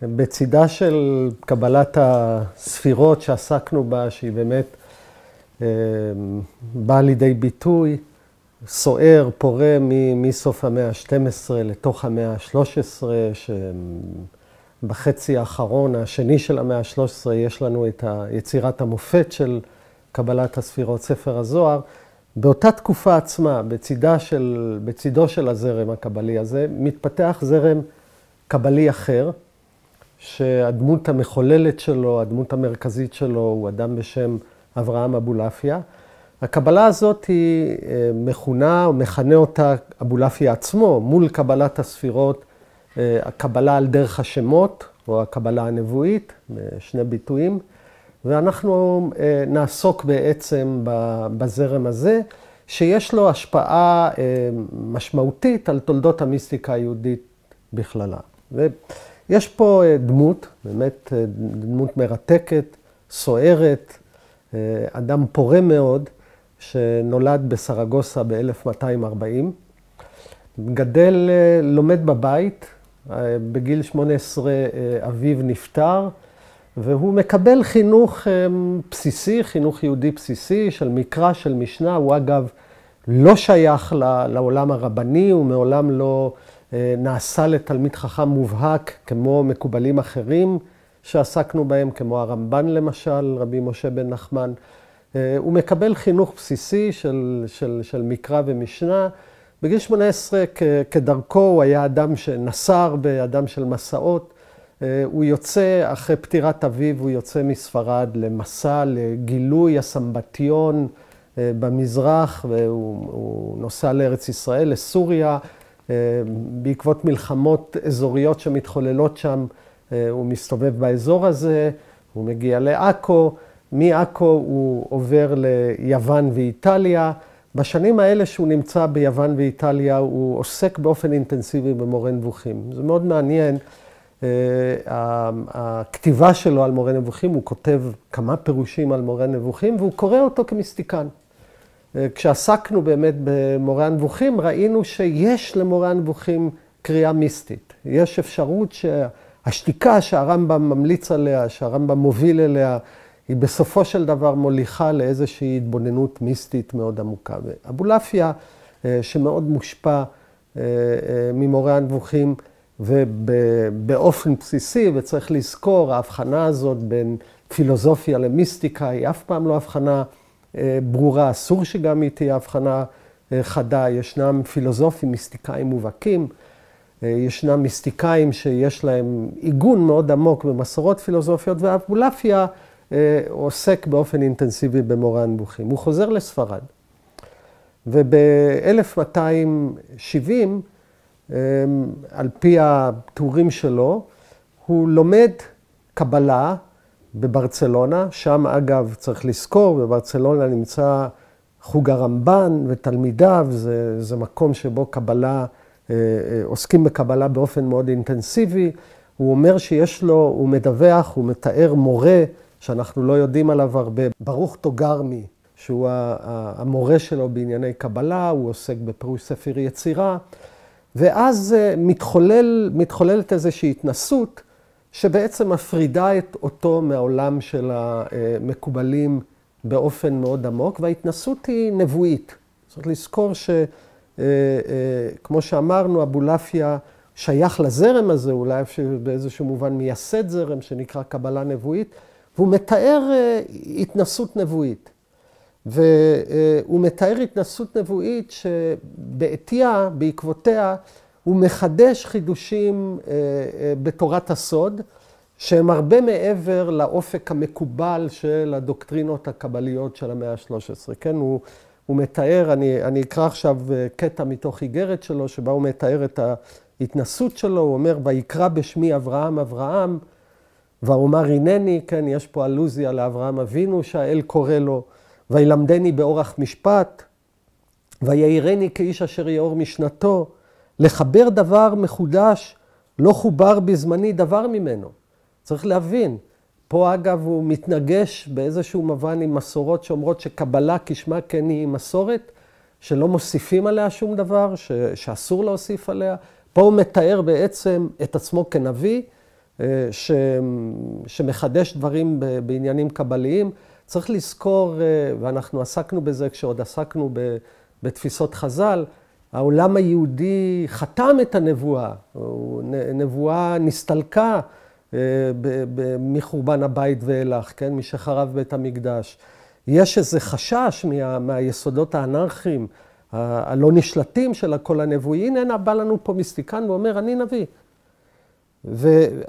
בצידה של קבלת הספירות שעסקנו בה, שהיא באמת באה לידי ביטוי, סוער, פורה מסוף המאה ה-12 לתוך המאה ה-13, שבחצי האחרון, השני של המאה ה-13, יש לנו את יצירת המופת של קבלת הספירות, ספר הזוהר. באותה תקופה עצמה, בצידו של הזרם הקבלי הזה, מתפתח זרם קבלי אחר, שהדמות המחוללת שלו, הדמות המרכזית שלו, הוא אדם בשם אברהם אבולעפיה. הקבלה הזאת היא מכונה, או מכנה אותה אבולעפיה עצמו, מול קבלת הספירות, הקבלה על דרך השמות, או הקבלה הנבואית, שני ביטויים. ואנחנו נעסוק בעצם בזרם הזה, שיש לו השפעה משמעותית על תולדות המיסטיקה היהודית בכללה. ויש פה דמות, באמת דמות מרתקת, סוערת, אדם פורה מאוד, שנולד בסרגוסה ב-1240. גדל, לומד בבית, בגיל 18 אביו נפטר, והוא מקבל חינוך בסיסי, חינוך יהודי בסיסי, של מקרא, של משנה. הוא אגב לא שייך לעולם הרבני, הוא מעולם לא נעשה לתלמיד חכם מובהק, כמו מקובלים אחרים שעסקנו בהם, כמו הרמב"ן למשל, רבי משה בן נחמן. הוא מקבל חינוך בסיסי של מקרא ומשנה. בגיל 18 כדרכו הוא היה אדם שנסע באדם של מסעות. הוא יוצא, אחרי פטירת אביו, הוא יוצא מספרד למסע, לגילוי הסמבטיון במזרח, והוא נוסע לארץ ישראל, לסוריה. בעקבות מלחמות אזוריות שמתחוללות שם, הוא מסתובב באזור הזה, הוא מגיע לעכו. מעכו הוא עובר ליוון ואיטליה. בשנים האלה שהוא נמצא ביוון ואיטליה, הוא עוסק באופן אינטנסיבי במורה נבוכים. זה מאוד מעניין. הכתיבה שלו על מורה נבוכים, הוא כותב כמה פירושים על מורה נבוכים, והוא קורא אותו כמיסטיקן. כשעסקנו באמת במורה הנבוכים, ראינו שיש למורה הנבוכים קריאה מיסטית. יש אפשרות שהשתיקה שהרמב"ם ממליץ עליה, שהרמב"ם מוביל אליה, היא בסופו של דבר מוליכה לאיזושהי התבוננות מיסטית מאוד עמוקה. אבולעפיה, שמאוד מושפע ממורה הנבוכים, ובאופן בסיסי, וצריך לזכור, ההבחנה הזאת בין פילוסופיה למיסטיקה היא אף פעם לא הבחנה ברורה. אסור שגם היא תהיה הבחנה חדה. ישנם פילוסופים, מיסטיקאים מובהקים, ישנם מיסטיקאים שיש להם עיגון מאוד עמוק במסורות פילוסופיות, ואבולעפיה עוסק באופן אינטנסיבי במורה הנבוכים. הוא חוזר לספרד, וב-1270, על פי הטורים שלו, הוא לומד קבלה בברצלונה. שם, אגב, צריך לזכור, בברצלונה נמצא חוג הרמב"ן ותלמידיו. זה מקום שבו קבלה, עוסקים בקבלה באופן מאוד אינטנסיבי. הוא אומר שיש לו, הוא מדווח, הוא מתאר מורה שאנחנו לא יודעים עליו הרבה, ברוך טוגרמי, שהוא המורה שלו בענייני קבלה. הוא עוסק בפירוש ספר יצירה. ואז מתחוללת איזושהי התנסות שבעצם מפרידה אותו מהעולם של המקובלים באופן מאוד עמוק, וההתנסות היא נבואית. צריך לזכור שכמו שאמרנו, אבולעפיה שייך לזרם הזה, אולי באיזשהו מובן מייסד זרם שנקרא קבלה נבואית, והוא מתאר התנסות נבואית. והוא מתאר התנסות נבואית שבעתיה, בעקבותיה, הוא מחדש חידושים בתורת הסוד, שהם הרבה מעבר לאופק המקובל של הדוקטרינות הקבליות של המאה ה-13. כן, הוא מתאר, אני אקרא עכשיו קטע מתוך איגרת שלו, שבה הוא מתאר את ההתנסות שלו. הוא אומר, ויקרא בשמי אברהם אברהם, ואומר הנני, כן, יש פה אלוזיה לאברהם אבינו שהאל קורא לו, וילמדני באורח משפט, ויעירני כאיש אשר יאור משנתו, לחבר דבר מחודש, לא חובר בזמני דבר ממנו. צריך להבין, פה אגב הוא מתנגש באיזשהו מובן עם מסורות שאומרות שקבלה כשמה כן היא מסורת, שלא מוסיפים עליה שום דבר, שאסור להוסיף עליה. פה הוא מתאר בעצם את עצמו כנביא, שמחדש דברים בעניינים קבליים. צריך לזכור, ואנחנו עסקנו בזה כשעוד עסקנו בתפיסות חז"ל, העולם היהודי חתם את הנבואה, נבואה נסתלקה מחורבן הבית ואילך, כן? משחרב בית המקדש. יש איזה חשש מהיסודות האנרכיים, הלא נשלטים של הקול הנבואי. הנה בא לנו פה מיסטיקן ואומר, אני נביא.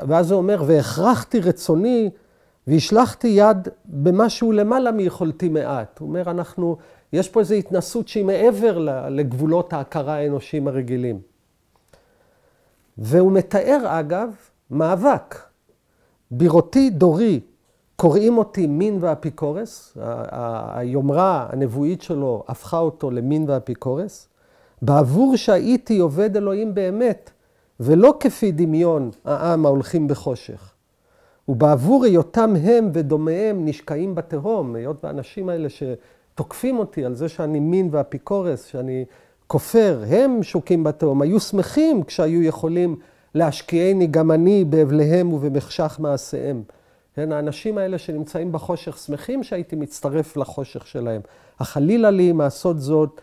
ואז הוא אומר, והכרחתי רצוני והשלחתי יד במשהו למעלה מיכולתי מעט. הוא אומר, יש פה איזו התנסות שהיא מעבר לגבולות ההכרה האנושיים הרגילים. והוא מתאר אגב מאבק. בראותי דורי, קוראים אותי מין ואפיקורס, היומרה הנבואית שלו הפכה אותו למין ואפיקורס, בעבור שהייתי עובד אלוהים באמת, ולא כפי דמיון העם ההולכים בחושך. ובעבור היותם הם ודומיהם נשקעים בתהום, היות והאנשים האלה שתוקפים אותי על זה שאני מין ואפיקורס, שאני כופר, הם שוקים בתהום, היו שמחים כשהיו יכולים להשקיעני גם אני באבליהם ובמחשך מעשיהם. האנשים האלה שנמצאים בחושך שמחים שהייתי מצטרף לחושך שלהם. החלילה לי מעשות זאת,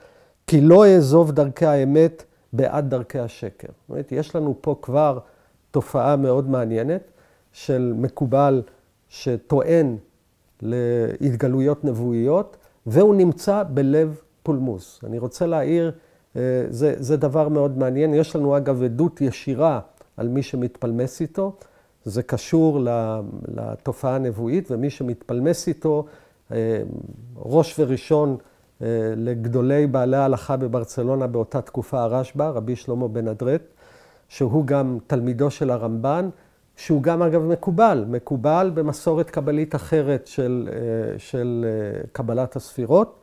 כי לא אעזוב דרכי האמת בעד דרכי השקר. זאת אומרת, יש לנו פה כבר תופעה מאוד מעניינת של מקובל שטוען להתגלויות נבואיות, והוא נמצא בלב פולמוס. אני רוצה להעיר, זה דבר מאוד מעניין. יש לנו אגב עדות ישירה על מי שמתפלמס איתו. זה קשור לתופעה הנבואית, ומי שמתפלמס איתו, ראש וראשון לגדולי בעלי ההלכה בברצלונה באותה תקופה, הרשב"א, רבי שלמה בן אדרת, שהוא גם תלמידו של הרמב"ן, שהוא גם אגב מקובל במסורת קבלית אחרת של קבלת הספירות.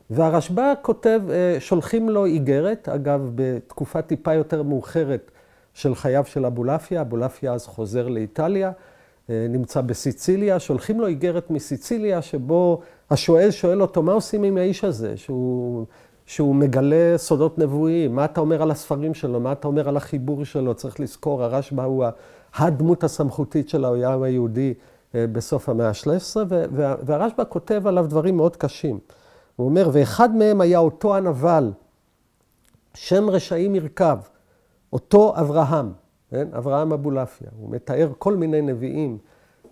והרשב"א כותב, שולחים לו איגרת, אגב בתקופה טיפה יותר מאוחרת, של חייו של אבולעפיה. אבולעפיה אז חוזר לאיטליה, נמצא בסיציליה, שולחים לו איגרת מסיציליה, שבו השואל שואל אותו, מה עושים עם האיש הזה, שהוא מגלה סודות נבואיים, מה אתה אומר על הספרים שלו, מה אתה אומר על החיבור שלו. צריך לזכור, הרשב"א הוא הדמות הסמכותית של העולם היהודי בסוף המאה ה-13, והרשב"א כותב עליו דברים מאוד קשים. הוא אומר, ואחד מהם היה אותו הנבל, שם רשעים ירכב, אותו אברהם, אברהם אבולעפיה. הוא מתאר כל מיני נביאים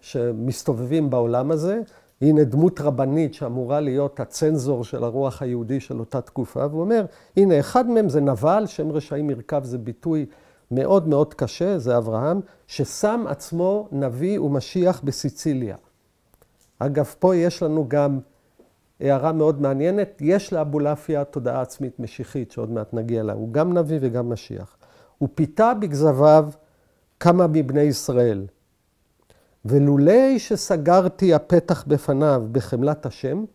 שמסתובבים בעולם הזה. הנה דמות רבנית שאמורה להיות הצנזור של הרוח היהודי של אותה תקופה. והוא אומר, הנה אחד מהם זה נבל, שם רשעים ירכב, זה ביטוי מאוד מאוד קשה, זה אברהם, ששם עצמו נביא ומשיח בסיציליה. אגב, פה יש לנו גם הערה מאוד מעניינת. יש לאבולעפיה תודעה עצמית משיחית, שעוד מעט נגיע לה. הוא גם נביא וגם משיח. הוא פיתה בכזביו כמה מבני ישראל. ולולי שסגרתי הפתח בפניו בחמלת השם,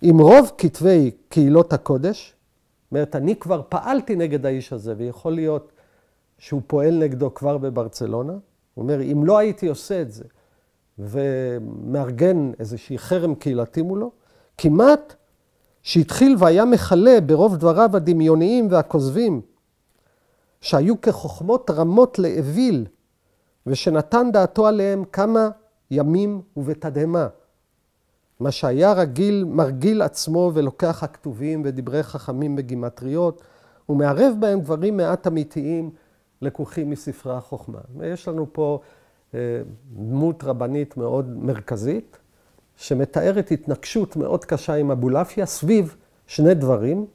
עם רוב כתבי קהילות הקודש, זאת אומרת, אני כבר פעלתי נגד האיש הזה, ויכול להיות שהוא פועל נגדו כבר בברצלונה. הוא אומר, אם לא הייתי עושה את זה, ומארגן איזושהי חרם קהילתי מולו, כמעט שהתחיל והיה מחלה ברוב דבריו הדמיוניים והכוזבים, שהיו כחוכמות רמות לאוויל, ושנתן דעתו עליהם כמה ימים ובתדהמה. מה שהיה רגיל, מרגיל עצמו ולוקח הכתובים ודברי חכמים בגימטריות, ומערב בהם דברים מעט אמיתיים לקוחים מספרי החוכמה. ויש לנו פה דמות רבנית מאוד מרכזית, שמתארת התנגשות מאוד קשה עם אבולעפיה, סביב שני דברים,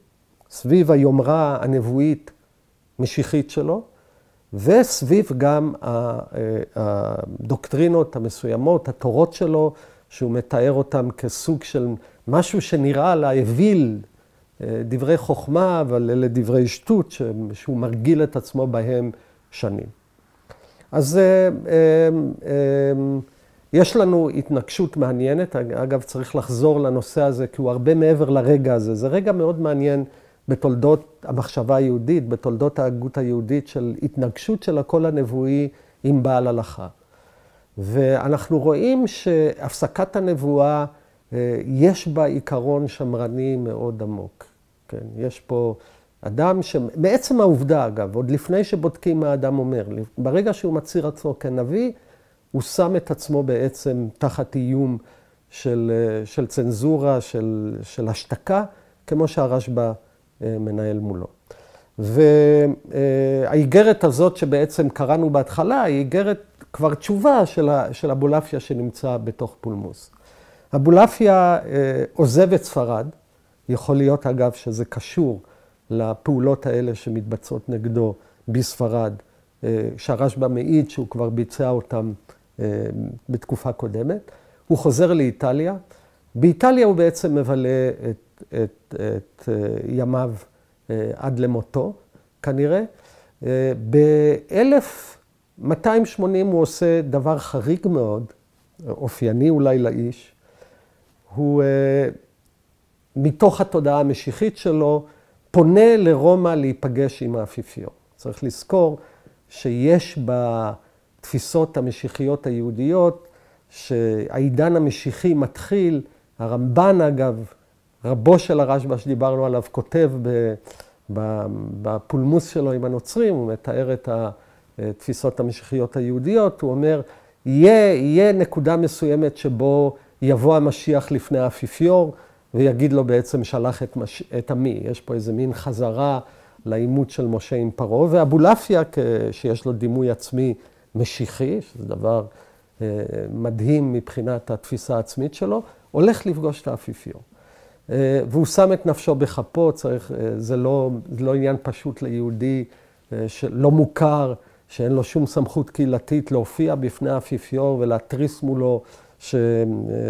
סביב היומרה הנבואית משיחית שלו, וסביב גם הדוקטרינות המסוימות, התורות שלו, שהוא מתאר אותם כסוג של משהו שנראה לאוויל, דברי חוכמה, אבל אלה דברי שטות, שהוא מרגיל את עצמו בהם שנים. אז יש לנו התנגשות מעניינת. אגב, צריך לחזור לנושא הזה, כי הוא הרבה מעבר לרגע הזה. זה רגע מאוד מעניין בתולדות המחשבה היהודית, בתולדות ההגות היהודית, של התנגשות של הקול הנבואי עם בעל הלכה. ואנחנו רואים שהפסקת הנבואה, יש בה עיקרון שמרני מאוד עמוק. כן? יש פה אדם שמעצם העובדה, אגב, עוד לפני שבודקים מה האדם אומר, ברגע שהוא מצהיר עצמו כנביא, הוא שם את עצמו בעצם תחת איום של צנזורה, של השתקה, כמו שהרשב"א מנהל מולו. והאיגרת הזאת שבעצם קראנו בהתחלה, היא איגרת כבר תשובה של אבולעפיה שנמצא בתוך פולמוס. אבולעפיה עוזב את ספרד, יכול להיות אגב שזה קשור לפעולות האלה שמתבצעות נגדו בספרד, שהרשב"א מעיד שהוא כבר ביצע אותם בתקופה קודמת. הוא חוזר לאיטליה. באיטליה הוא בעצם מבלה את ימיו עד למותו, כנראה. ב-1280 הוא עושה דבר חריג מאוד, אופייני אולי לאיש. הוא, מתוך התודעה המשיחית שלו, פונה לרומא להיפגש עם האפיפיור. צריך לזכור שיש בתפיסות המשיחיות היהודיות, שהעידן המשיחי מתחיל, הרמב"ן אגב, רבו של הרשב"א שדיברנו עליו, כותב בפולמוס שלו עם הנוצרים, הוא מתאר את התפיסות המשיחיות היהודיות, הוא אומר, יהיה נקודה מסוימת שבו יבוא המשיח לפני האפיפיור, ויגיד לו בעצם שלח את עמי. יש פה איזה מין חזרה לעימות של משה עם פרעה, ואבולעפיה, שיש לו דימוי עצמי משיחי, שזה דבר מדהים מבחינת התפיסה העצמית שלו, הולך לפגוש את האפיפיור. והוא שם את נפשו בכפו, זה לא עניין פשוט ליהודי שלא מוכר, שאין לו שום סמכות קהילתית להופיע בפני האפיפיור ולהתריס מולו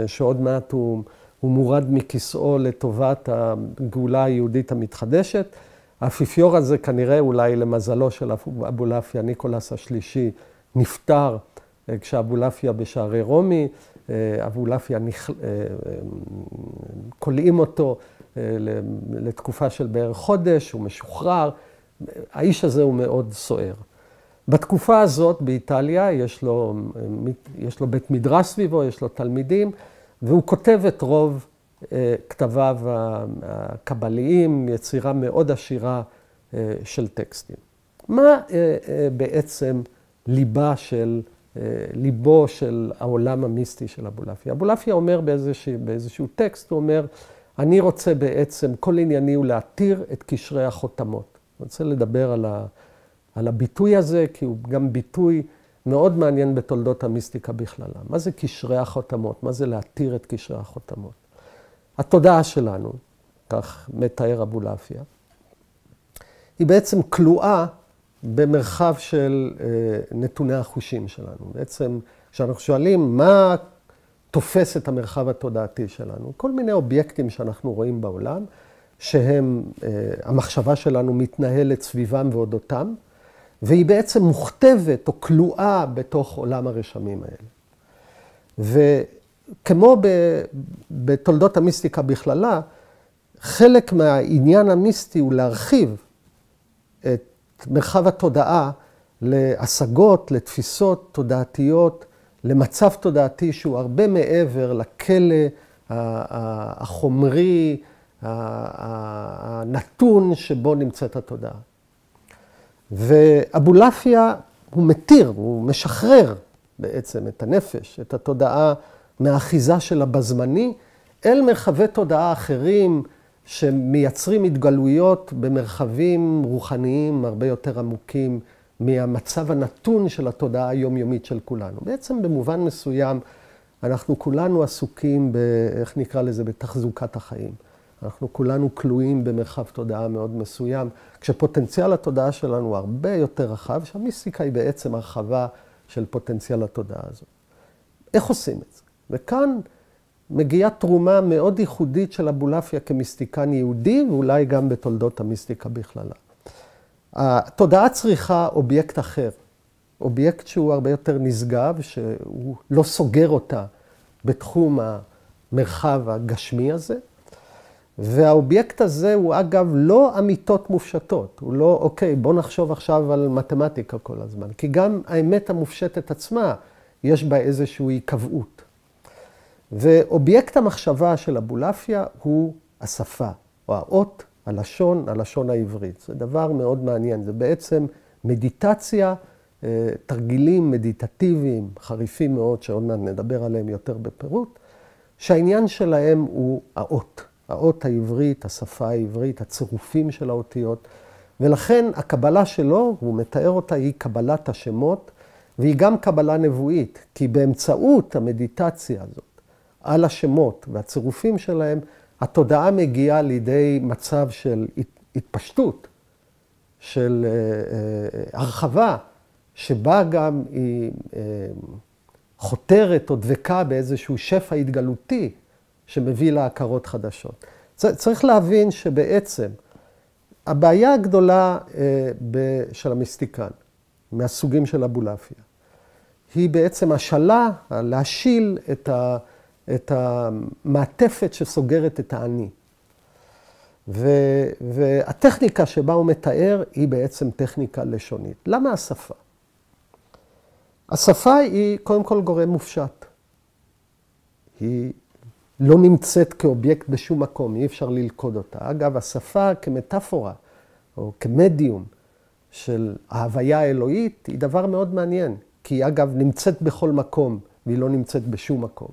שעוד מעט הוא מורד מכיסאו לטובת הגאולה היהודית המתחדשת. האפיפיור הזה כנראה אולי למזלו של אבולעפיה, ניקולס השלישי, נפטר כשאבולעפיה בשערי רומי. אבולעפיה כולאים אותו לתקופה של בערך חודש, הוא משוחרר. האיש הזה הוא מאוד סוער. בתקופה הזאת באיטליה יש לו בית מדרש סביבו, יש לו תלמידים, והוא כותב את רוב כתביו הקבליים, יצירה מאוד עשירה של טקסטים. מה בעצם ליבו של העולם המיסטי של אבולעפיה? אבולעפיה אומר באיזשהו טקסט, הוא אומר, אני רוצה בעצם, כל ענייני הוא להתיר את קשרי החותמות. אני רוצה לדבר על הביטוי הזה, כי הוא גם ביטוי מאוד מעניין בתולדות המיסטיקה בכללה. מה זה קשרי החותמות? מה זה להתיר את קשרי החותמות? התודעה שלנו, כך מתאר אבולעפיה, היא בעצם כלואה במרחב של נתוני החושים שלנו. בעצם, כשאנחנו שואלים מה תופס את המרחב התודעתי שלנו, כל מיני אובייקטים שאנחנו רואים בעולם, שהם, המחשבה שלנו מתנהלת סביבם ואודותם, והיא בעצם מוכתבת או כלואה בתוך עולם הרשמים האלה. וכמו בתולדות המיסטיקה בכללה, חלק מהעניין המיסטי הוא להרחיב את מרחב התודעה להשגות, לתפיסות תודעתיות, למצב תודעתי שהוא הרבה מעבר לכלא החומרי, הנתון שבו נמצאת התודעה. ואבולעפיה הוא מתיר, הוא משחרר בעצם את הנפש, את התודעה מהאחיזה שלה בזמני, אל מרחבי תודעה אחרים שמייצרים התגלויות במרחבים רוחניים הרבה יותר עמוקים מהמצב הנתון של התודעה היומיומית של כולנו. בעצם במובן מסוים אנחנו כולנו עסוקים איך נקרא לזה, בתחזוקת החיים. אנחנו כולנו כלואים במרחב תודעה מאוד מסוים, כשפוטנציאל התודעה שלנו הוא הרבה יותר רחב, שהמיסטיקה היא בעצם הרחבה של פוטנציאל התודעה הזאת. איך עושים את זה? וכאן מגיעה תרומה מאוד ייחודית של אבולעפיה כמיסטיקן יהודי, ואולי גם בתולדות המיסטיקה בכללה. התודעה צריכה אובייקט אחר, אובייקט שהוא הרבה יותר נשגב, שהוא לא סוגר אותה בתחום המרחב הגשמי הזה, והאובייקט הזה הוא אגב לא אמיתות מופשטות, הוא לא, אוקיי, בוא נחשוב עכשיו על מתמטיקה כל הזמן, כי גם האמת המופשטת עצמה, יש בה איזושהי היקבעות. ואובייקט המחשבה של אבולעפיה הוא השפה, או האות הלשון העברית. זה דבר מאוד מעניין. זה בעצם מדיטציה, תרגילים מדיטטיביים, חריפים מאוד, שעוד מעט נדבר עליהם יותר בפירוט, שהעניין שלהם הוא האות. האות העברית, השפה העברית, הצירופים של האותיות. ולכן הקבלה שלו, הוא מתאר אותה, היא קבלת השמות, והיא גם קבלה נבואית, כי באמצעות המדיטציה הזאת, על השמות והצירופים שלהם, התודעה מגיעה לידי מצב של התפשטות, של הרחבה, שבה גם היא חותרת או דבקה באיזשהו שפע התגלותי, שמביא להכרות חדשות. צריך להבין שבעצם הבעיה הגדולה של המיסטיקן, מהסוגים של אבולעפיה, היא בעצם השאלה, להשיל את המעטפת שסוגרת את האני. והטכניקה שבה הוא מתאר היא בעצם טכניקה לשונית. למה השפה? השפה היא קודם כל גורם מופשט. היא לא נמצאת כאובייקט בשום מקום, אי אפשר ללכוד אותה. אגב, השפה כמטאפורה או כמדיום של ההוויה האלוהית היא דבר מאוד מעניין. כי היא אגב נמצאת בכל מקום והיא לא נמצאת בשום מקום.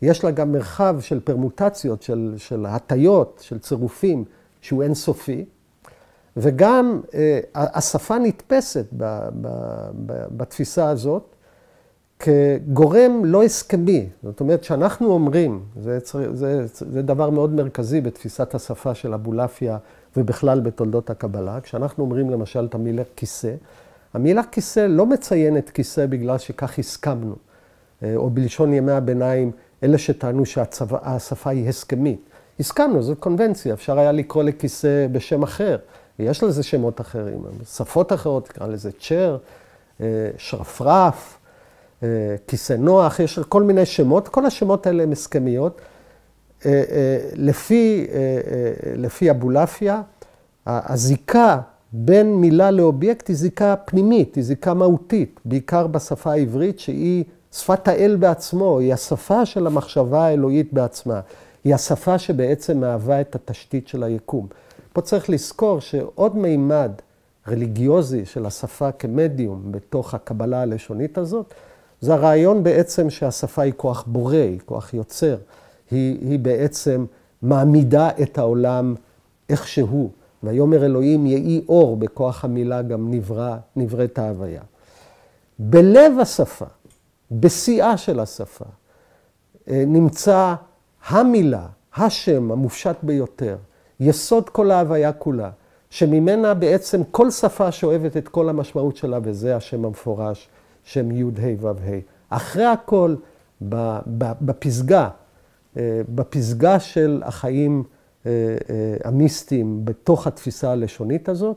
יש לה גם מרחב של פרמוטציות, של הטיות, של צירופים, שהוא אינסופי. וגם השפה נתפסת בתפיסה הזאת כגורם לא הסכמי. זאת אומרת, שאנחנו אומרים, זה דבר מאוד מרכזי בתפיסת השפה של אבולעפיה ובכלל בתולדות הקבלה. כשאנחנו אומרים למשל את המילה כיסא, המילה כיסא לא מציינת כיסא בגלל שכך הסכמנו, או בלשון ימי הביניים, אלה שטענו שהשפה היא הסכמית. הסכמנו, זו קונבנציה, אפשר היה לקרוא לכיסא בשם אחר. יש לזה שמות אחרים, שפות אחרות, נקרא לזה צ'ר, שרפרף, כיסא נוח, יש כל מיני שמות, כל השמות האלה הם הסכמיות. לפי אבולעפיה, הזיקה בין מילה לאובייקט היא זיקה פנימית, היא זיקה מהותית, בעיקר בשפה העברית שהיא שפת האל בעצמו, היא השפה של המחשבה האלוהית בעצמה, היא השפה שבעצם מהווה את התשתית של היקום. פה צריך לזכור שעוד מימד רליגיוזי של השפה כמדיום בתוך הקבלה הלשונית הזאת, זה הרעיון בעצם שהשפה היא כוח בורא, היא כוח יוצר, היא בעצם מעמידה את העולם איכשהו. ויאמר אלוהים יהי אור, בכוח המילה גם נבראת ההוויה. בלב השפה, בשיאה של השפה, נמצא המילה, השם המופשט ביותר, יסוד כל ההוויה כולה, שממנה בעצם כל שפה שואבת את כל המשמעות שלה, וזה השם המפורש, שם י' ה' ו' ה'. אחרי הכל, בפסגה של החיים המיסטיים בתוך התפיסה הלשונית הזאת,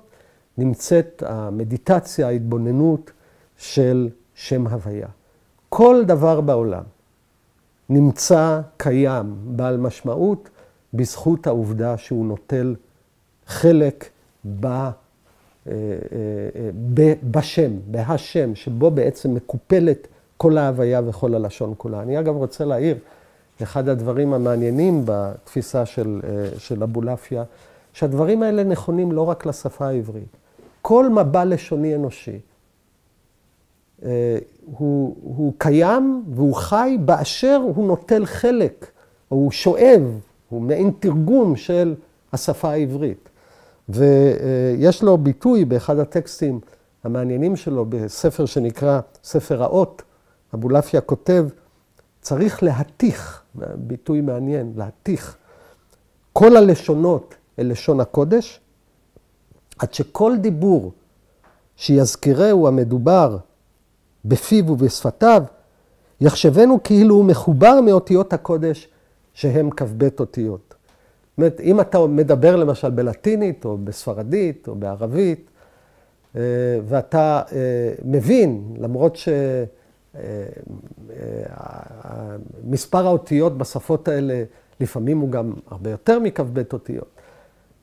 נמצאת המדיטציה, ההתבוננות של שם הוויה. כל דבר בעולם נמצא קיים, בעל משמעות, בזכות העובדה שהוא נוטל חלק בשם, בהשם, שבו בעצם מקופלת כל ההוויה וכל הלשון כולה. אני אגב רוצה להעיר, אחד הדברים המעניינים בתפיסה של אבולעפיה, שהדברים האלה נכונים לא רק לשפה העברית. כל מבע לשוני אנושי הוא קיים והוא חי באשר הוא נוטל חלק, או הוא שואב, הוא מעין תרגום של השפה העברית. ויש לו ביטוי באחד הטקסטים המעניינים שלו, בספר שנקרא ספר האות, אבולעפיה כותב, צריך להתיך, ביטוי מעניין, להתיך כל הלשונות אל לשון הקודש, עד שכל דיבור שיזכירהו המדובר בפיו ובשפתיו, יחשבנו כאילו הוא מחובר מאותיות הקודש שהם כ"ב אותיות. זאת אומרת, אם אתה מדבר למשל בלטינית או בספרדית או בערבית, ואתה מבין, למרות מספר האותיות בשפות האלה לפעמים הוא גם הרבה יותר מכ"ב אותיות,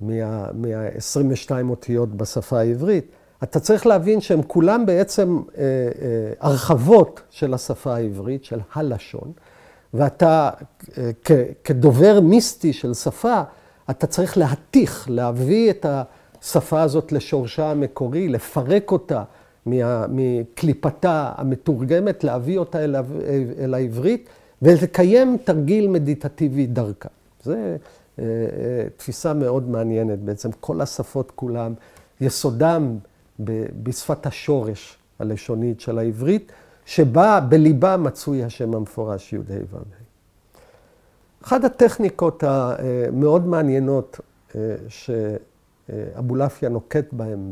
מה-22 אותיות בשפה העברית, אתה צריך להבין שהם כולם בעצם הרחבות של השפה העברית, של הלשון, ואתה כדובר מיסטי של שפה, אתה צריך להתיך, להביא את השפה הזאת לשורשה המקורי, לפרק אותה מקליפתה המתורגמת, להביא אותה אל העברית, ולקיים תרגיל מדיטטיבי דרכה. זו תפיסה מאוד מעניינת בעצם. כל השפות כולם, יסודם בשפת השורש הלשונית של העברית, שבה בליבה מצוי השם המפורש י' ה' ו' ה'. אחת הטכניקות המאוד מעניינות שאבולעפיה נוקט בהם,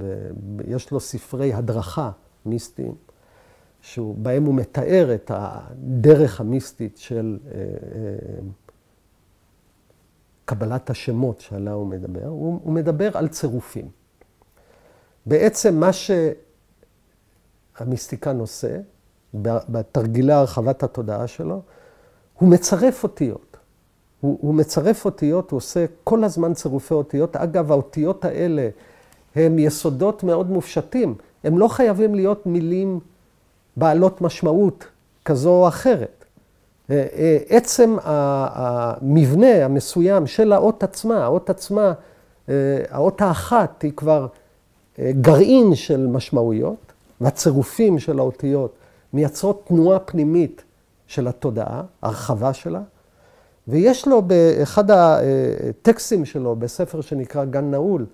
יש לו ספרי הדרכה מיסטיים, שבהם הוא מתאר את הדרך המיסטית של קבלת השמות שעליה הוא מדבר. הוא מדבר על צירופים. בעצם מה שהמיסטיקן עושה, בתרגילי הרחבת התודעה שלו, הוא מצרף אותיות. הוא מצרף אותיות, הוא עושה כל הזמן צירופי אותיות. אגב, האותיות האלה הם יסודות מאוד מופשטים. הם לא חייבים להיות מילים בעלות משמעות כזו או אחרת. עצם המבנה המסוים של האות עצמה, האות האחת היא כבר גרעין של משמעויות, והצירופים של האותיות מייצרות תנועה פנימית של התודעה, הרחבה שלה. ויש לו באחד הטקסטים שלו, בספר שנקרא גן נעול,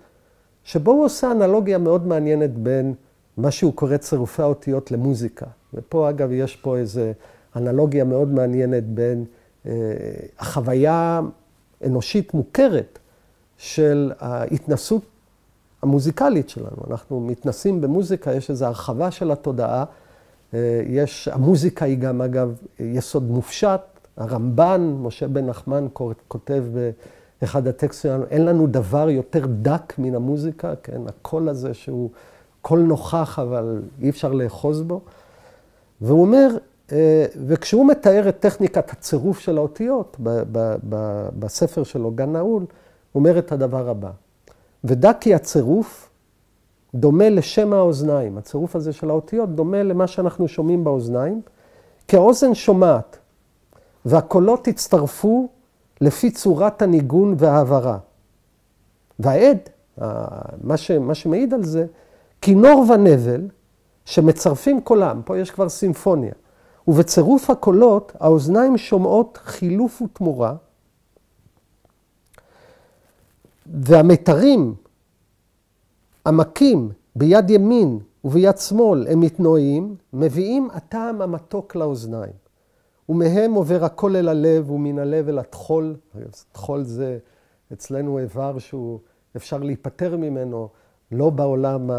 שבו הוא עושה אנלוגיה מאוד מעניינת בין מה שהוא קורא צירופי האותיות למוזיקה. ופה אגב יש פה איזו אנלוגיה מאוד מעניינת בין החוויה אנושית מוכרת של ההתנסות המוזיקלית שלנו. אנחנו מתנסים במוזיקה, יש איזו הרחבה של התודעה. המוזיקה היא גם אגב יסוד מופשט. הרמב"ן, משה בן נחמן, כותב באחד הטקסטים שלנו, אין לנו דבר יותר דק מן המוזיקה, כן? הקול הזה שהוא קול נוכח, אבל אי אפשר לאחוז בו. והוא אומר, וכשהוא מתאר את טכניקת הצירוף של האותיות, בספר שלו, גן נעול, הוא אומר את הדבר הבא. ודע כי הצירוף דומה לשם האוזניים. הצירוף הזה של האותיות דומה למה שאנחנו שומעים באוזניים, כי האוזן שומעת, והקולות הצטרפו לפי צורת הניגון והעברה. והעד, מה שמעיד על זה, כינור ונבל שמצרפים קולם, פה יש כבר סימפוניה, ובצירוף הקולות האוזניים שומעות חילוף ותמורה, והמיתרים המכים ביד ימין וביד שמאל הם מתנועים, מביאים הטעם המתוק לאוזניים. ומהם עובר הקול אל הלב, ומן הלב אל הטחול. טחול זה אצלנו איבר שהוא אפשר להיפטר ממנו, לא בעולם,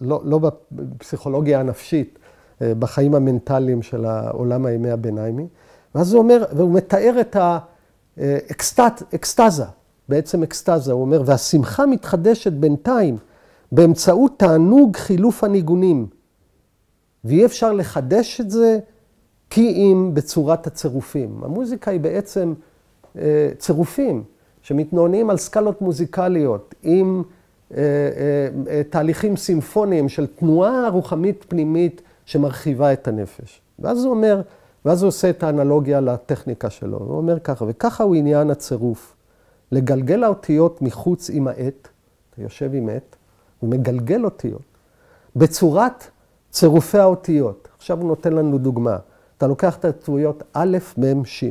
לא בפסיכולוגיה הנפשית, בחיים המנטליים של העולם הימי הביניימי. ואז הוא אומר, והוא מתאר את האקסטזה, בעצם אקסטזה. הוא אומר, והשמחה מתחדשת בינתיים באמצעות תענוג חילוף הניגונים. ואי אפשר לחדש את זה כי אם בצורת הצירופים. המוזיקה היא בעצם צירופים שמתנוענים על סקלות מוזיקליות עם תהליכים סימפוניים של תנועה רוחנית פנימית שמרחיבה את הנפש. ואז הוא אומר, ואז הוא עושה את האנלוגיה לטכניקה שלו. הוא אומר ככה, וככה הוא עניין הצירוף. לגלגל האותיות מחוץ עם העט, אתה יושב עם עט, ומגלגל אותיות, בצורת צירופי האותיות. עכשיו הוא נותן לנו דוגמה. אתה לוקח את האותיות א', מ', ש',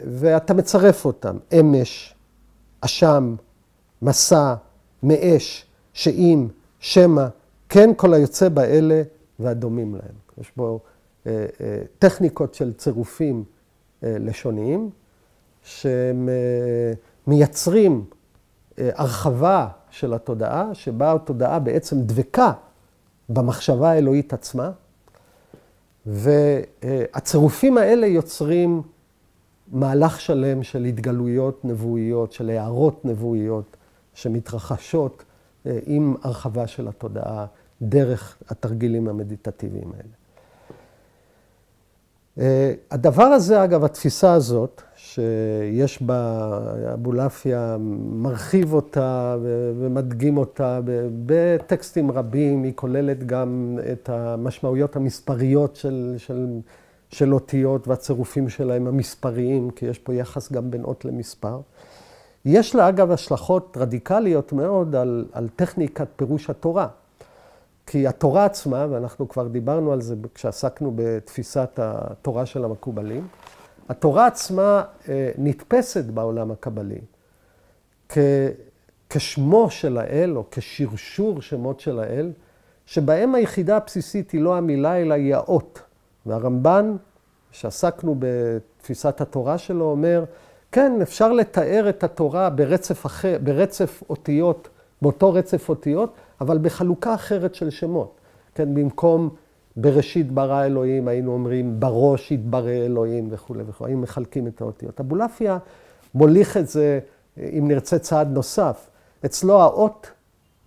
ואתה מצרף אותם. אמש, אשם, מסע, מאש, שאם, שמא, כן כל היוצא באלה והדומים להם. יש בו טכניקות של צירופים לשוניים, שמייצרים הרחבה של התודעה, שבה התודעה בעצם דבקה במחשבה האלוהית עצמה, והצירופים האלה יוצרים מהלך שלם של התגלויות נבואיות, של הערות נבואיות, שמתרחשות עם הרחבה של התודעה דרך התרגילים המדיטטיביים האלה. הדבר הזה, אגב, התפיסה הזאת, שיש בה, אבולעפיה מרחיב אותה ומדגים אותה בטקסטים רבים, היא כוללת גם את המשמעויות המספריות של אותיות והצירופים שלהם המספריים, כי יש פה יחס גם בין אות למספר. יש לה אגב השלכות רדיקליות מאוד על טכניקת פירוש התורה. כי התורה עצמה, ואנחנו כבר דיברנו על זה כשעסקנו בתפיסת התורה של המקובלים, התורה עצמה נתפסת בעולם הקבלי כשמו של האל, או כשרשור שמות של האל, שבהם היחידה הבסיסית היא לא המילה, אלא היא האות. והרמב"ן, שעסקנו בתפיסת התורה שלו, אומר, כן, אפשר לתאר את התורה ברצף אותיות, באותו רצף אותיות, אבל בחלוקה אחרת של שמות. כן, במקום בראשית ברא אלוהים, היינו אומרים בראש יתברא אלוהים וכו' וכו'. היינו מחלקים את האותיות. אבולעפיה מוליך את זה, אם נרצה צעד נוסף. אצלו האות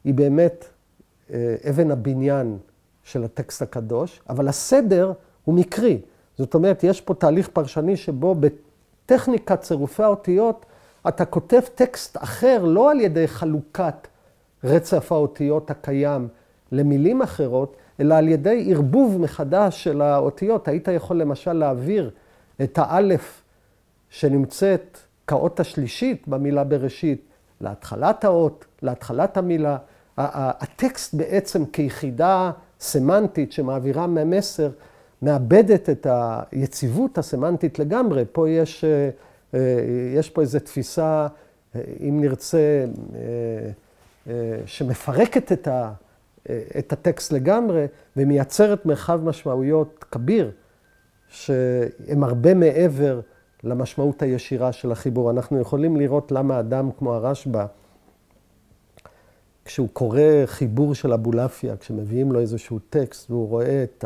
היא באמת אבן הבניין של הטקסט הקדוש, אבל הסדר הוא מקרי. זאת אומרת, יש פה תהליך פרשני שבו בטכניקת צירופי האותיות, אתה כותב טקסט אחר, לא על ידי חלוקת רצף האותיות הקיים למילים אחרות, אלא על ידי ערבוב מחדש של האותיות. היית יכול למשל להעביר את האלף שנמצאת כאות השלישית במילה בראשית, להתחלת האות, להתחלת המילה. הטקסט בעצם כיחידה סמנטית שמעבירה ממסר, מאבדת את היציבות הסמנטית לגמרי. פה יש פה איזו תפיסה, אם נרצה, שמפרקת את הטקסט לגמרי, ומייצרת מרחב משמעויות כביר, שהם הרבה מעבר למשמעות הישירה של החיבור. אנחנו יכולים לראות למה אדם כמו הרשב"א, כשהוא קורא חיבור של אבולעפיה, כשמביאים לו איזשהו טקסט, והוא רואה את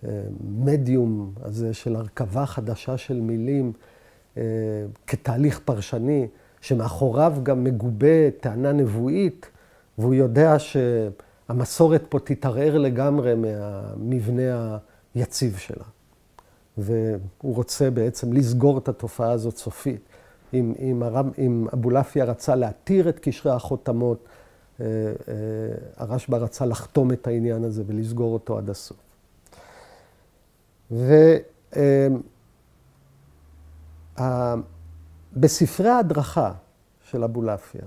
המדיום הזה של הרכבה חדשה של מילים, כתהליך פרשני, שמאחוריו גם מגובה טענה נבואית, והוא יודע שהמסורת פה תתערער לגמרי מהמבנה היציב שלה. והוא רוצה בעצם לסגור את התופעה הזאת סופית. אם אבולעפיה רצה להתיר את קשרי החותמות, הרשב"א רצה לחתום את העניין הזה ולסגור אותו עד הסוף. בספרי ההדרכה של אבולעפיה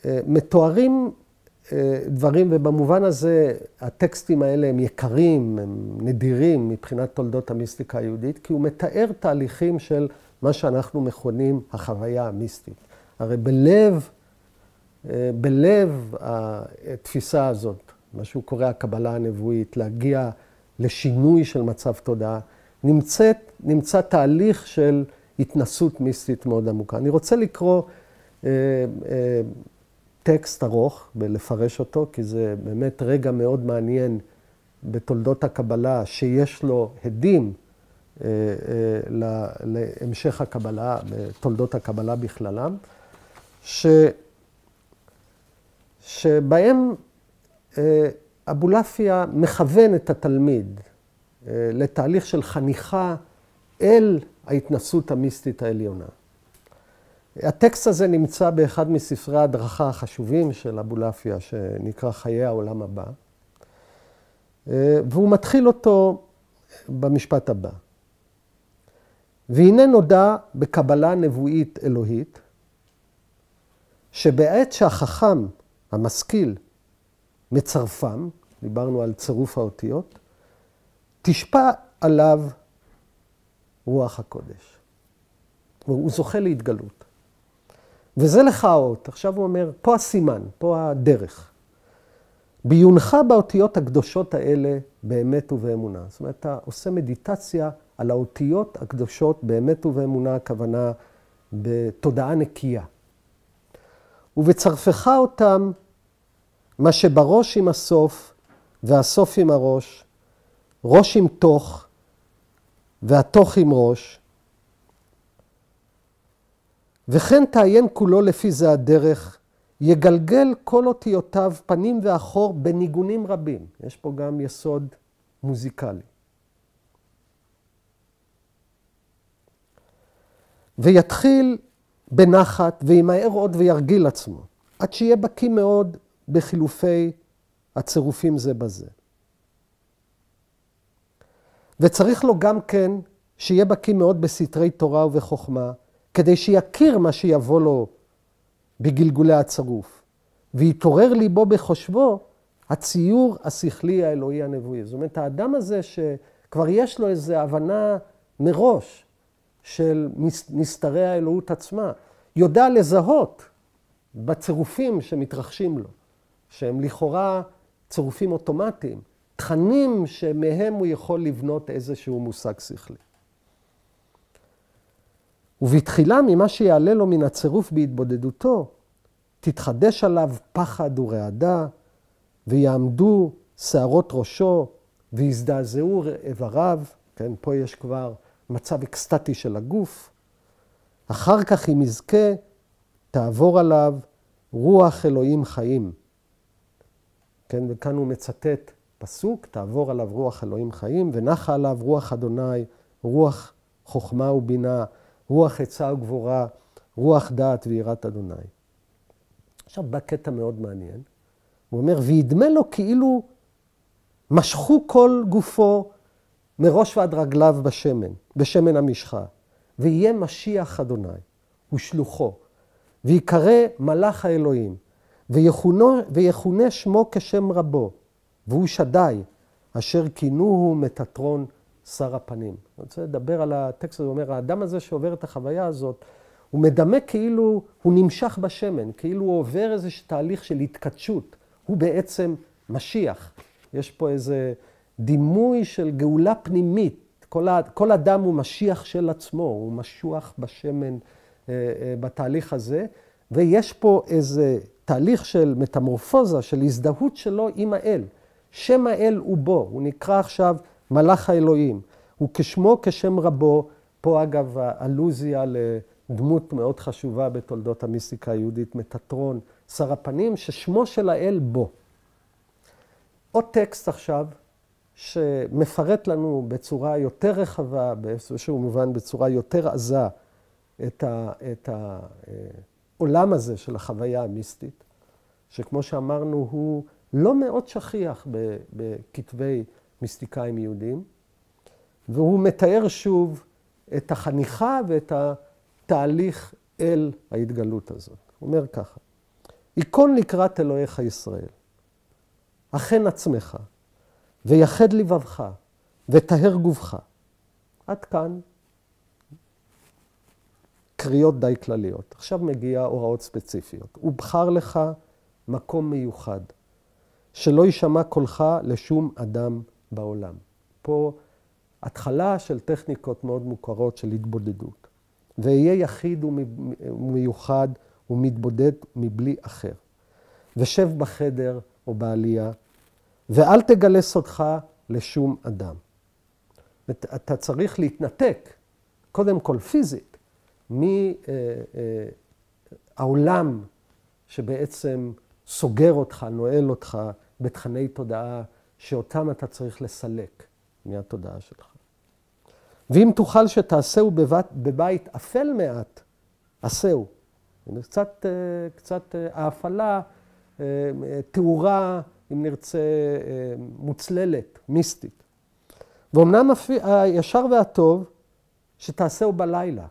מתוארים דברים, ובמובן הזה הטקסטים האלה הם יקרים, הם נדירים מבחינת תולדות המיסטיקה היהודית, כי הוא מתאר תהליכים של מה שאנחנו מכונים החוויה המיסטית. הרי בלב התפיסה הזאת, מה שהוא קורא הקבלה הנבואית, להגיע לשינוי של מצב תודעה, נמצא תהליך של התנסות מיסטית מאוד עמוקה. אני רוצה לקרוא טקסט ארוך ולפרש אותו, כי זה באמת רגע מאוד מעניין בתולדות הקבלה, שיש לו הדים להמשך הקבלה, בתולדות הקבלה בכללם, שבהם אבולעפיה מכוון את התלמיד לתהליך של חניכה אל ההתנסות המיסטית העליונה. הטקסט הזה נמצא באחד מספרי ההדרכה החשובים של אבולעפיה, שנקרא חיי העולם הבא, והוא מתחיל אותו במשפט הבא. והנה נודע בקבלה נבואית אלוהית, שבעת שהחכם המשכיל מצרפם, דיברנו על צירוף האותיות, תשפע עליו רוח הקודש. הוא זוכה להתגלות. וזה לך האות. עכשיו הוא אומר, פה הסימן, פה הדרך. בעיונך באותיות הקדושות האלה באמת ובאמונה. זאת אומרת, אתה עושה מדיטציה על האותיות הקדושות באמת ובאמונה, הכוונה בתודעה נקייה. ובצרפך אותם, מה שבראש עם הסוף, והסוף עם הראש, ראש עם תוך, והתוך עם ראש, וכן תעיין כולו לפי זה הדרך, יגלגל כל אותיותיו פנים ואחור בניגונים רבים. יש פה גם יסוד מוזיקלי. ויתחיל בנחת וימהר עוד וירגיל עצמו, עד שיהיה בקיא מאוד בחילופי הצירופים זה בזה. וצריך לו גם כן שיהיה בקיא מאוד בסתרי תורה ובחוכמה, כדי שיכיר מה שיבוא לו בגלגולי הצירוף, ויתעורר ליבו בחושבו הציור השכלי האלוהי הנבואי. זאת אומרת, האדם הזה שכבר יש לו איזו הבנה מראש של נסתרי האלוהות עצמה, יודע לזהות בצירופים שמתרחשים לו, שהם לכאורה צירופים אוטומטיים, תכנים שמהם הוא יכול לבנות איזשהו מושג שכלי. ובתחילה ממה שיעלה לו מן הצירוף בהתבודדותו, תתחדש עליו פחד ורעדה, ויעמדו שערות ראשו, ויזדעזעו איבריו. כן, פה יש כבר מצב אקסטטי של הגוף. אחר כך אם יזכה, תעבור עליו רוח אלוהים חיים. כן, וכאן הוא מצטט פסוק, תעבור עליו רוח אלוהים חיים, ונחה עליו רוח אדוני, רוח חוכמה ובינה, רוח עצה וגבורה, רוח דעת ויראת אדוני. עכשיו בא קטע מאוד מעניין. הוא אומר, וידמה לו כאילו משכו כל גופו מראש ועד רגליו בשמן המשחה, ויהיה משיח אדוני, ושלוחו, ויקרא מלאך האלוהים, ויכונה שמו כשם רבו, והוא שדי, אשר כינוהו מטטרון שר הפנים. אני רוצה לדבר על הטקסט הזה, הוא אומר, האדם הזה שעובר את החוויה הזאת, הוא מדמה כאילו הוא נמשך בשמן, כאילו הוא עובר איזשהו תהליך של התקדשות. הוא בעצם משיח. יש פה איזה דימוי של גאולה פנימית. כל אדם הוא משיח של עצמו, הוא משוח בשמן בתהליך הזה. ויש פה איזה תהליך של מטמורפוזה, של הזדהות שלו עם האל. שם האל הוא בו, הוא נקרא עכשיו מלאך האלוהים. הוא כשמו כשם רבו, פה אגב האלוזיה לדמות מאוד חשובה בתולדות המיסטיקה היהודית, מטטרון, שר הפנים, ששמו של האל בו. עוד טקסט עכשיו, שמפרט לנו בצורה יותר רחבה, באיזשהו מובן בצורה יותר עזה, את העולם הזה של החוויה המיסטית, שכמו שאמרנו, הוא לא מאוד שכיח בכתבי מיסטיקאים יהודים, והוא מתאר שוב את החניכה ואת התהליך אל ההתגלות הזאת. הוא אומר ככה, ייכון לקראת אלוהיך ישראל, אכן עצמך, ויחד לבבך, וטהר גופך. עד כאן קריאות די כלליות. עכשיו מגיעה הוראות ספציפיות. ובחר לך מקום מיוחד, שלא יישמע קולך לשום אדם בעולם. פה התחלה של טכניקות מאוד מוכרות של התבודדות. ואהיה יחיד ומיוחד ומתבודד מבלי אחר. ושב בחדר או בעלייה, ואל תגלה סודך לשום אדם. אתה צריך להתנתק, קודם כל פיזית, מהעולם שבעצם סוגר אותך, נועל אותך בתכני תודעה, שאותם אתה צריך לסלק מהתודעה שלך. ואם תוכל שתעשהו בבית אפל מעט, עשהו. קצת ההפעלה, תאורה, אם נרצה, מוצללת, מיסטית. ואומנם הישר והטוב, שתעשהו בלילה.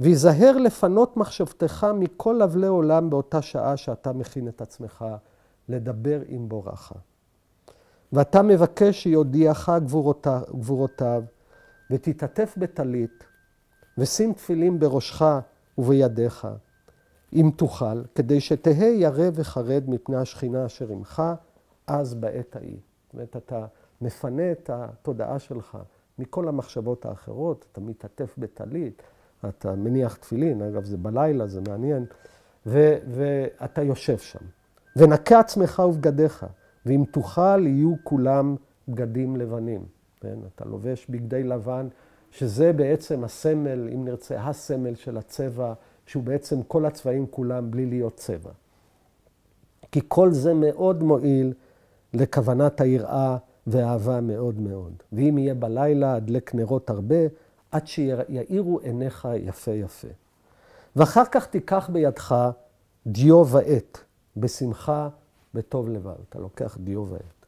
ויזהר לפנות מחשבתך מכל אבלי עולם באותה שעה שאתה מכין את עצמך לדבר עם בורך. ואתה מבקש שיודיעך גבורותיו, ותתעטף בטלית, ושים תפילין בראשך ובידיך, אם תוכל, כדי שתהא ירא וחרד מפני השכינה אשר עמך, אז בעת ההיא. זאת אומרת, אתה מפנה את התודעה שלך מכל המחשבות האחרות, אתה מתעטף בטלית, אתה מניח תפילין, אגב זה בלילה, זה מעניין, ואתה יושב שם. ונקה עצמך ובגדיך, ואם תוכל יהיו כולם בגדים לבנים. כן? אתה לובש בגדי לבן, שזה בעצם הסמל, אם נרצה, הסמל של הצבע, שהוא בעצם כל הצבעים כולם בלי להיות צבע. כי כל זה מאוד מועיל לכוונת היראה והאהבה מאוד מאוד. ואם יהיה בלילה, הדלק נרות הרבה, עד שיעירו עיניך יפה יפה. ואחר כך תיקח בידך דיו ועט, בשמחה, בטוב לבב. אתה לוקח דיו ועט.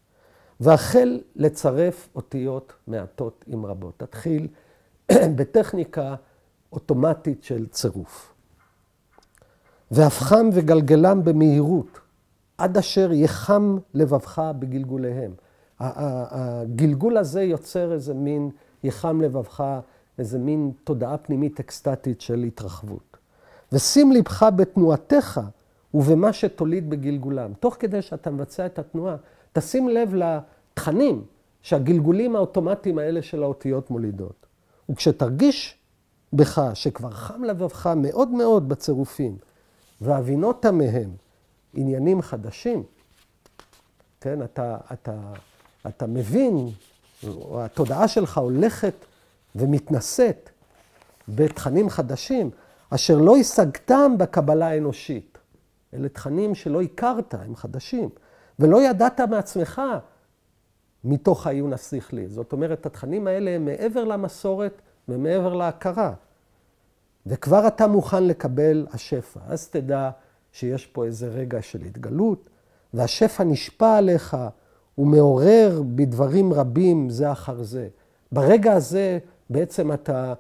והחל לצרף אותיות מעטות עם רבות. תתחיל בטכניקה אוטומטית של צירוף. והפכם וגלגלם במהירות, עד אשר יחם לבבך בגלגוליהם. הגלגול הזה יוצר איזה מין יחם לבבך, איזה מין תודעה פנימית אקסטטית של התרחבות. ושים לבך בתנועתך ובמה שתוליד בגלגולם. תוך כדי שאתה מבצע את התנועה, תשים לב לתכנים שהגלגולים האוטומטיים האלה של האותיות מולידות. וכשתרגיש בך שכבר חם לבבך מאוד מאוד בצירופים, והבינית מהם עניינים חדשים, כן, אתה מבין, או התודעה שלך הולכת ומתנשאת בתכנים חדשים, אשר לא השגתם בקבלה האנושית. אלה תכנים שלא הכרת, הם חדשים, ולא ידעת מעצמך מתוך העיון השכלי. זאת אומרת, התכנים האלה הם מעבר למסורת ומעבר להכרה. וכבר אתה מוכן לקבל השפע. אז תדע שיש פה איזה רגע של התגלות, והשפע נשפע עליך, הוא מעורר בדברים רבים זה אחר זה. ברגע הזה בעצם אתה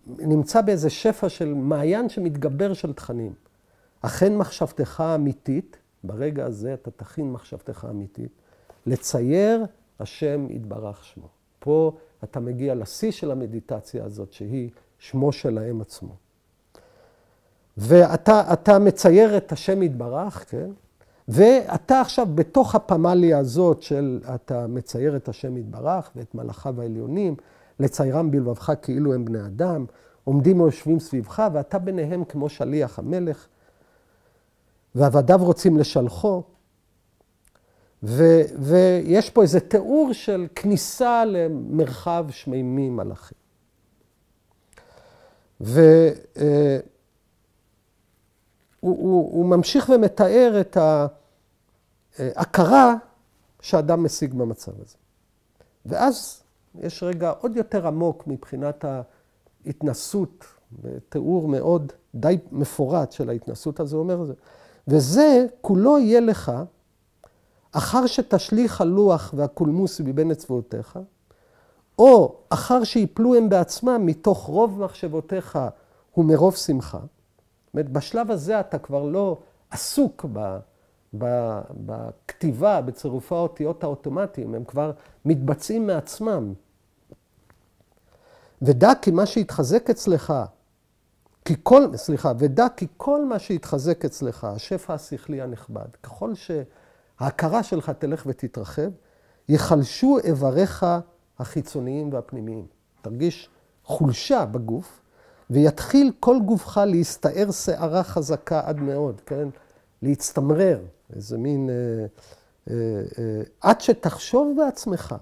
נמצא באיזה שפע של מעיין שמתגבר של תכנים. אכן מחשבתך אמיתית, ברגע הזה אתה תכין מחשבתך אמיתית, לצייר השם יתברך שמו. פה אתה מגיע לשיא של המדיטציה הזאת, שהיא שמו של האם עצמו. ואתה מצייר את השם יתברך, כן? ואתה עכשיו בתוך הפמליה הזאת של אתה מצייר את השם יתברך ואת מלאכיו העליונים, לציירם בלבבך כאילו הם בני אדם, עומדים או יושבים סביבך, ואתה ביניהם כמו שליח המלך, ועבדיו רוצים לשלחו, ויש פה איזה תיאור של כניסה למרחב שמימי מלאכי. הוא ממשיך ומתאר את ההכרה שאדם משיג במצב הזה. ואז יש רגע עוד יותר עמוק מבחינת ההתנסות, ותיאור מאוד די מפורט של ההתנסות הזו, אומר זה. וזה כולו יהיה לך, אחר שתשליך הלוח והקולמוס מבין אצבעותיך, או אחר שיפלו הם בעצמם מתוך רוב מחשבותיך ומרוב שמחה. זאת אומרת, בשלב הזה אתה כבר לא עסוק בכתיבה, בצירופי האותיות האוטומטיים, הם כבר מתבצעים מעצמם. ודע כי מה שהתחזק אצלך, ודע כי כל מה שהתחזק אצלך, השפע השכלי הנכבד, ככל שההכרה שלך תלך ותתרחב, יחלשו איבריך החיצוניים והפנימיים. תרגיש חולשה בגוף, ויתחיל כל גופך להסתער שערה חזקה עד מאוד, כן? להצטמרר, איזה מין, עד שתחשוב בעצמך,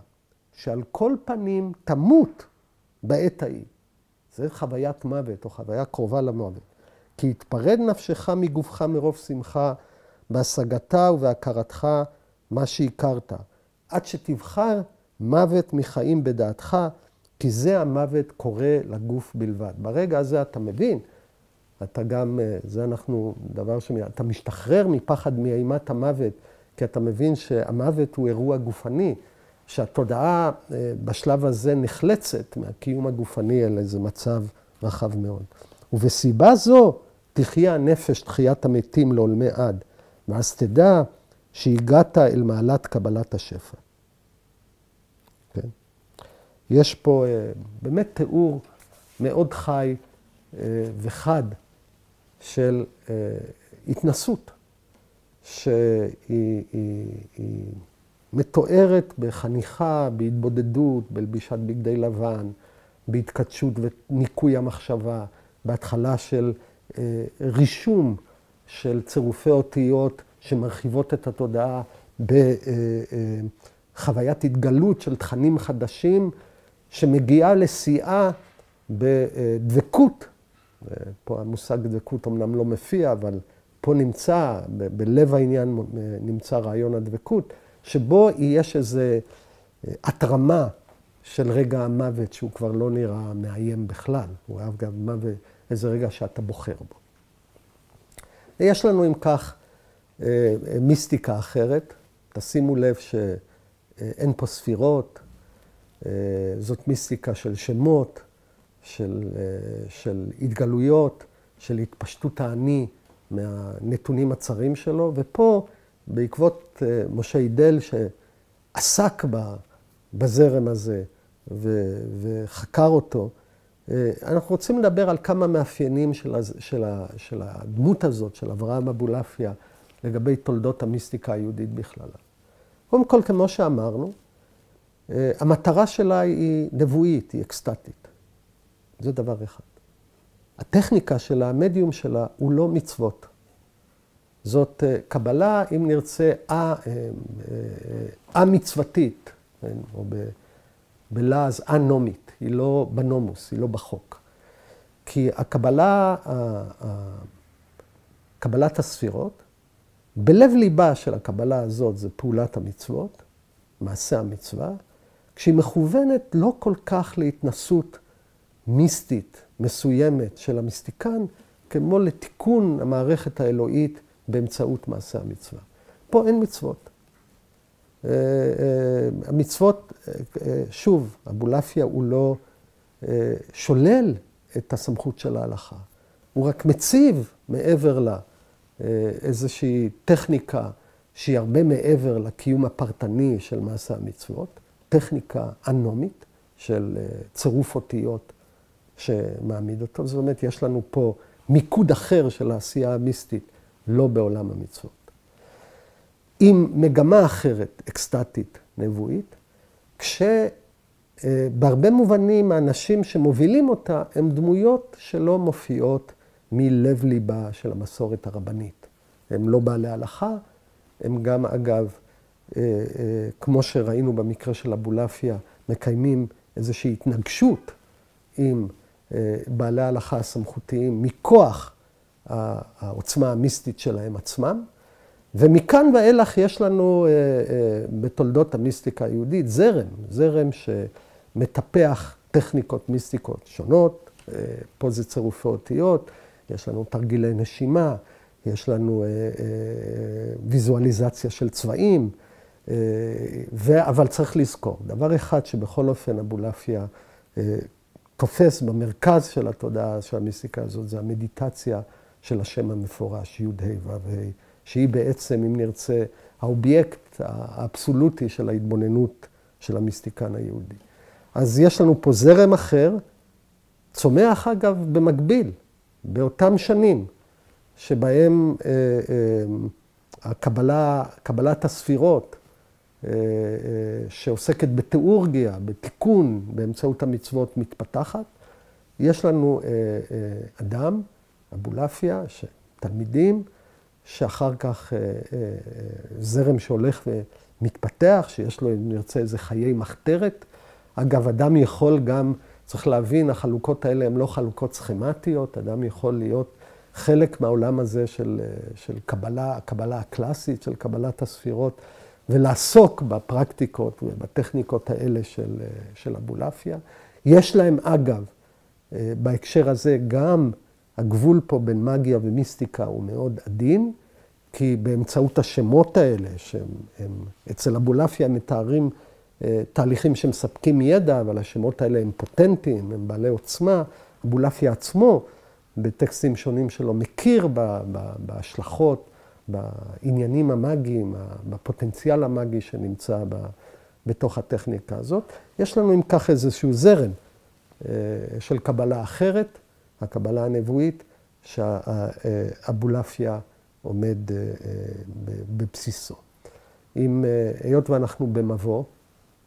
שעל כל פנים תמות בעת ההיא. זה חוויית מוות, או חוויה קרובה למוות. כי יתפרד נפשך מגופך מרוב שמחה, בהשגתה ובהכרתך מה שהכרת. עד שתבחר מוות מחיים בדעתך, כי זה המוות קורה לגוף בלבד. ברגע הזה אתה מבין, אתה גם, זה אנחנו, דבר אתה משתחרר מפחד מאימת המוות, כי אתה מבין שהמוות הוא אירוע גופני, שהתודעה בשלב הזה נחלצת מהקיום הגופני אל איזה מצב רחב מאוד. ובסיבה זו תחיה הנפש תחיית המתים לעולמי עד, ואז תדע שהגעת אל מעלת קבלת השפע. כן? יש פה באמת תיאור מאוד חי וחד של התנסות, שהיא מתוארת בחניכה, בהתבודדות, בלבישת בגדי לבן, בהתקדשות וניקוי המחשבה, בהתחלה של רישום של צירופי אותיות שמרחיבות את התודעה, בחוויית התגלות של תכנים חדשים, שמגיעה לשיאה בדבקות. פה המושג דבקות אמנם לא מופיע, אבל פה נמצא, בלב העניין נמצא רעיון הדבקות, שבו יש איזו התרמה של רגע המוות שהוא כבר לא נראה מאיים בכלל. הוא אהב גם מוות, איזה רגע שאתה בוחר בו. יש לנו אם כך מיסטיקה אחרת. תשימו לב אין פה ספירות, זאת מיסטיקה של שמות, של התגלויות, של התפשטות האני מהנתונים הצרים שלו, ופה בעקבות משה אידל שעסק בזרם הזה וחקר אותו, אנחנו רוצים לדבר על כמה מאפיינים של הדמות הזאת, של אברהם אבולעפיה, לגבי תולדות המיסטיקה היהודית בכלל. קודם כל, כמו שאמרנו, המטרה שלה היא נבואית, היא אקסטטית. זה דבר אחד. הטכניקה שלה, המדיום שלה, הוא לא מצוות. זאת קבלה, אם נרצה, המצוותית, או בלעז אנומית. היא לא בנומוס, היא לא בחוק. כי קבלת הספירות, בלב ליבה של הקבלה הזאת זה פעולת המצוות, מעשה המצווה, כשהיא מכוונת לא כל כך להתנסות מיסטית מסוימת של המיסטיקן, כמו לתיקון המערכת האלוהית באמצעות מעשה המצווה. פה אין מצוות. המצוות, שוב, אבולעפיה הוא לא שולל את הסמכות של ההלכה. הוא רק מציב מעבר לה איזושהי טכניקה שהיא הרבה מעבר לקיום הפרטני של מעשה המצוות, טכניקה אנומית של צירוף אותיות שמעמיד אותו. זאת אומרת, יש לנו פה מיקוד אחר של העשייה המיסטית, לא בעולם המצוות. עם מגמה אחרת, אקסטטית, נבואית, כשבהרבה מובנים האנשים שמובילים אותה הם דמויות שלא מופיעות מלב ליבה של המסורת הרבנית. הם לא בעלי הלכה, הם גם אגב, כמו שראינו במקרה של אבולעפיה, מקיימים איזושהי התנגשות עם בעלי ההלכה הסמכותיים מכוח העוצמה המיסטית שלהם עצמם. ומכאן ואילך יש לנו בתולדות המיסטיקה היהודית זרם שמטפח טכניקות מיסטיקות שונות. פה זה צירופי אותיות, יש לנו תרגילי נשימה, יש לנו ויזואליזציה של צבעים, אבל צריך לזכור, דבר אחד שבכל אופן אבולעפיה תופס במרכז של התודעה של המיסטיקה הזאת, זה המדיטציה של השם המפורש, י' ה' ו' ה', שהיא בעצם, אם נרצה, האובייקט האבסולוטי של ההתבוננות של המיסטיקן היהודי. אז יש לנו פה זרם אחר, צומח אגב במקביל, באותם שנים, שבהם קבלת הספירות, שעוסקת בתיאורגיה, בתיקון, באמצעות המצוות מתפתחת. יש לנו אדם, אבולעפיה, תלמידים, שאחר כך זרם שהולך ומתפתח, שיש לו, אם נרצה, איזה חיי מחתרת. אגב, אדם יכול גם, צריך להבין, החלוקות האלה הן לא חלוקות סכמטיות, אדם יכול להיות חלק מהעולם הזה של הקבלה הקלאסית, של קבלת הספירות, ולעסוק בפרקטיקות ובטכניקות האלה של אבולעפיה. יש להם, אגב, בהקשר הזה, גם הגבול פה בין מגיה ומיסטיקה הוא מאוד עדין, כי באמצעות השמות האלה, שהם אצל אבולעפיה מתארים תהליכים שמספקים ידע, אבל השמות האלה הם פוטנטיים, הם בעלי עוצמה. אבולעפיה עצמו, בטקסטים שונים שלו, מכיר בהשלכות, בעניינים המאגיים, בפוטנציאל המאגי שנמצא בתוך הטכניקה הזאת. יש לנו אם כך איזשהו זרם של קבלה אחרת, הקבלה הנבואית, שאבולעפיה עומד בבסיסו. היות ואנחנו במבוא,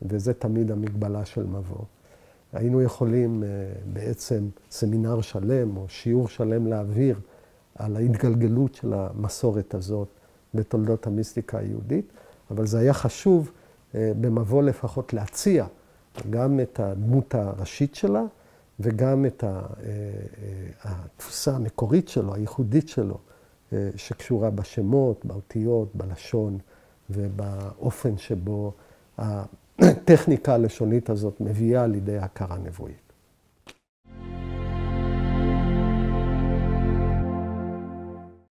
וזה תמיד המגבלה של מבוא, היינו יכולים בעצם סמינר שלם או שיעור שלם להעביר על ההתגלגלות של המסורת הזאת בתולדות המיסטיקה היהודית, אבל זה היה חשוב במבוא לפחות להציע גם את הדמות הראשית שלה וגם את התפוסה המקורית שלו, הייחודית שלו, שקשורה בשמות, באותיות, בלשון ובאופן שבו הטכניקה הלשונית הזאת מביאה לידי הכרה נבואית.